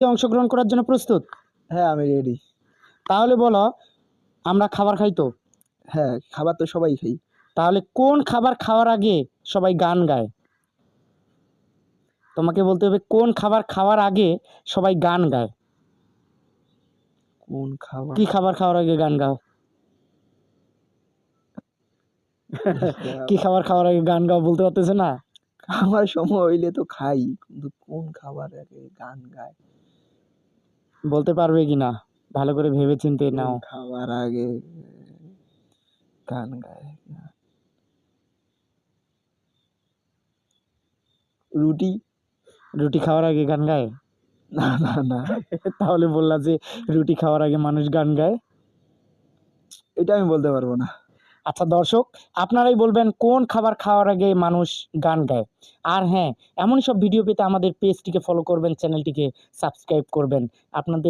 অংশগ্রহণ করার জন্য প্রস্তুত? হ্যাঁ, আমি রেডি। তাহলে বলো, আমরা খাবার খাই তো? হ্যাঁ, খাবার তো সবাই খাই। তাহলে কোন খাবার খাওয়ার আগে সবাই গান গায়? তোমাকে বলতে হবে কোন খাবার খাওয়ার আগে সবাই গান গায়। কোন খাবার? কি খাবার খাওয়ার আগে গান গাও? কি খাবার খাওয়ার আগে গান গাও বলতে পারতেছে না? খাওয়ার সময় হইলে তো খাই, কিন্তু কোন খাবার আগে গান গায়? বলতে পারবে কিনা ভালো করে ভেবে চিন্তে কোন নাও। খাবার আগে গান গায়? রুটি। রুটি খাওয়ার আগে গান গায়? না, না, না। তাহলে বললা যে রুটি খাওয়ার আগে মানুষ গান গায়। এটা আমি বলতে পারবো না। আচ্ছা দর্শক, আপনারাই বলবেন কোন খাবার খাওয়ার আগে মানুষ গান গায়। আর হ্যাঁ, এমন সব ভিডিও পেতে আমাদের পেজটিকে ফলো করবেন, চ্যানেলটিকে সাবস্ক্রাইব করবেন। আপনাদের